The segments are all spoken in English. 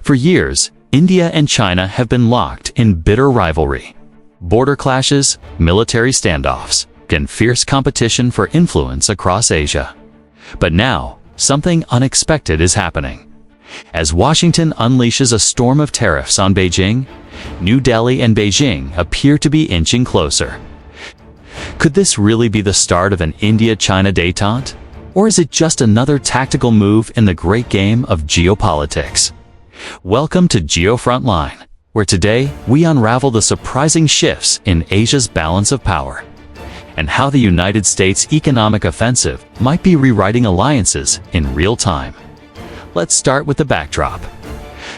For years, India and China have been locked in bitter rivalry. Border clashes, military standoffs, and fierce competition for influence across Asia. But now, something unexpected is happening. As Washington unleashes a storm of tariffs on Beijing, New Delhi and Beijing appear to be inching closer. Could this really be the start of an India-China détente? Or is it just another tactical move in the great game of geopolitics? Welcome to GeoFrontline, where today we unravel the surprising shifts in Asia's balance of power, and how the United States' economic offensive might be rewriting alliances in real time. Let's start with the backdrop.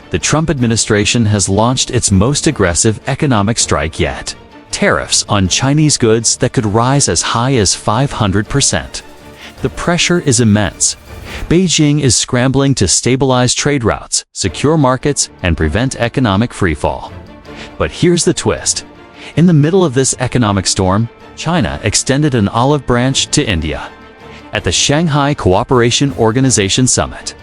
The Trump administration has launched its most aggressive economic strike yet: tariffs on Chinese goods that could rise as high as 500%. The pressure is immense. Beijing is scrambling to stabilize trade routes, secure markets, and prevent economic freefall. But here's the twist. In the middle of this economic storm, China extended an olive branch to India. At the Shanghai Cooperation Organization Summit,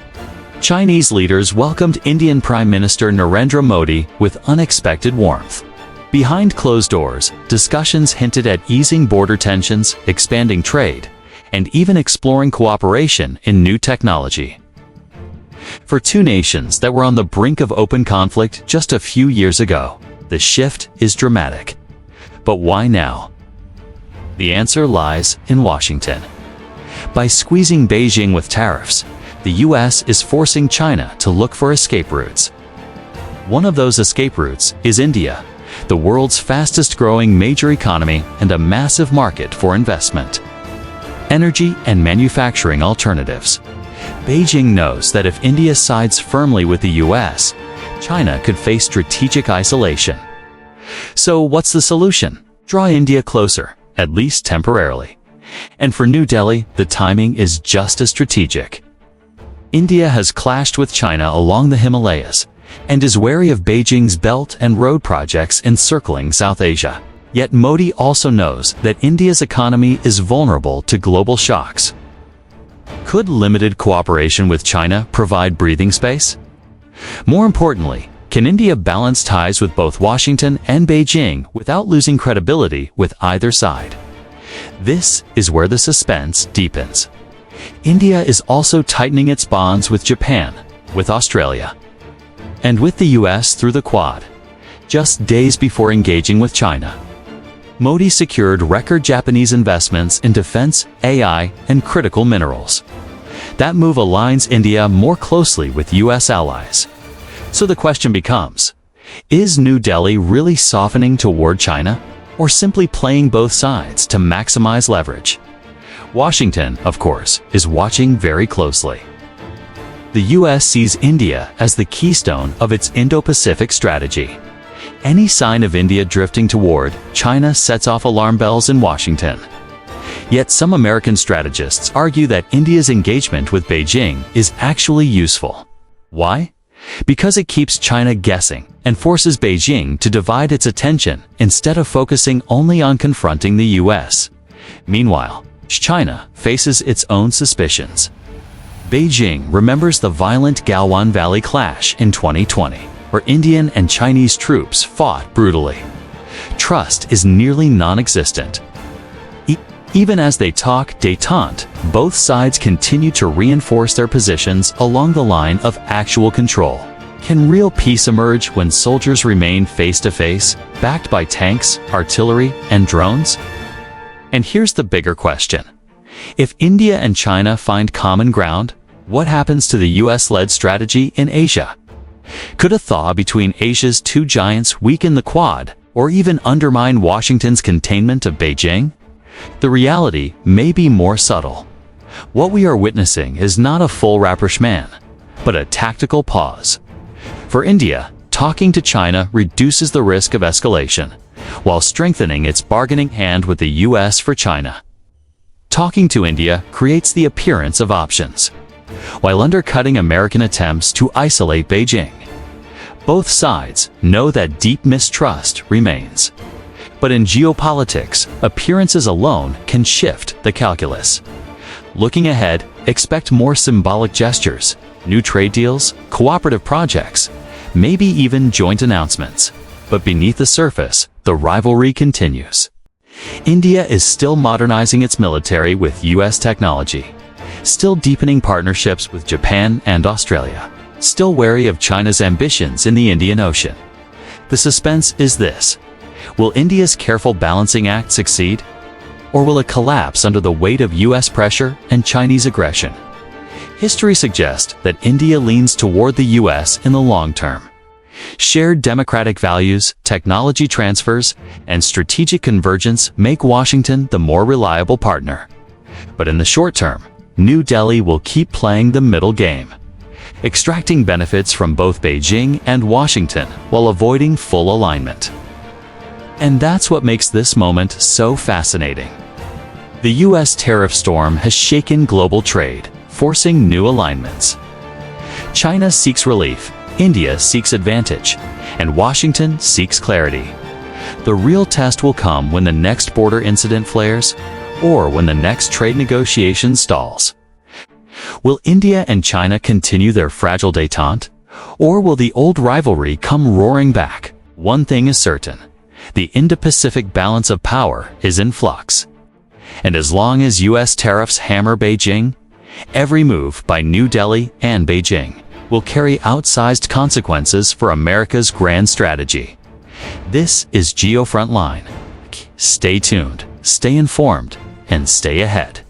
Chinese leaders welcomed Indian Prime Minister Narendra Modi with unexpected warmth. Behind closed doors, discussions hinted at easing border tensions, expanding trade, and even exploring cooperation in new technology. For two nations that were on the brink of open conflict just a few years ago, the shift is dramatic. But why now? The answer lies in Washington. By squeezing Beijing with tariffs, the U.S. is forcing China to look for escape routes. One of those escape routes is India, the world's fastest-growing major economy and a massive market for investment, energy, and manufacturing alternatives. Beijing knows that if India sides firmly with the U.S., China could face strategic isolation. So what's the solution? Draw India closer, at least temporarily. And for New Delhi, the timing is just as strategic. India has clashed with China along the Himalayas and is wary of Beijing's Belt and Road projects encircling South Asia. Yet Modi also knows that India's economy is vulnerable to global shocks. Could limited cooperation with China provide breathing space? More importantly, can India balance ties with both Washington and Beijing without losing credibility with either side? This is where the suspense deepens. India is also tightening its bonds with Japan, with Australia, and with the US through the Quad. Just days before engaging with China, Modi secured record Japanese investments in defense, AI, and critical minerals. That move aligns India more closely with US allies. So the question becomes, is New Delhi really softening toward China, or simply playing both sides to maximize leverage? Washington, of course, is watching very closely. The US sees India as the keystone of its Indo-Pacific strategy. Any sign of India drifting toward China sets off alarm bells in Washington. Yet some American strategists argue that India's engagement with Beijing is actually useful. Why? Because it keeps China guessing and forces Beijing to divide its attention instead of focusing only on confronting the US. Meanwhile, China faces its own suspicions. Beijing remembers the violent Galwan Valley clash in 2020, where Indian and Chinese troops fought brutally. Trust is nearly non-existent. Even as they talk détente, both sides continue to reinforce their positions along the line of actual control. Can real peace emerge when soldiers remain face-to-face, backed by tanks, artillery, and drones? And here's the bigger question. If India and China find common ground, what happens to the US-led strategy in Asia? Could a thaw between Asia's two giants weaken the Quad, or even undermine Washington's containment of Beijing? The reality may be more subtle. What we are witnessing is not a full rapprochement, but a tactical pause. For India, talking to China reduces the risk of escalation, while strengthening its bargaining hand with the US for China. Talking to India creates the appearance of options, while undercutting American attempts to isolate Beijing. Both sides know that deep mistrust remains. But in geopolitics, appearances alone can shift the calculus. Looking ahead, expect more symbolic gestures, new trade deals, cooperative projects, maybe even joint announcements. But beneath the surface, the rivalry continues. India is still modernizing its military with US technology, still deepening partnerships with Japan and Australia, still wary of China's ambitions in the Indian Ocean. The suspense is this: will India's careful balancing act succeed? Or will it collapse under the weight of US pressure and Chinese aggression? History suggests that India leans toward the US in the long term. Shared democratic values, technology transfers, and strategic convergence make Washington the more reliable partner. But in the short term, New Delhi will keep playing the middle game, extracting benefits from both Beijing and Washington while avoiding full alignment. And that's what makes this moment so fascinating. The US tariff storm has shaken global trade, forcing new alignments. China seeks relief, India seeks advantage, and Washington seeks clarity. The real test will come when the next border incident flares, or when the next trade negotiation stalls. Will India and China continue their fragile détente, or will the old rivalry come roaring back? One thing is certain: the Indo-Pacific balance of power is in flux. And as long as US tariffs hammer Beijing, every move by New Delhi and Beijing will carry outsized consequences for America's grand strategy. This is GeoFrontline. Stay tuned, stay informed, and stay ahead.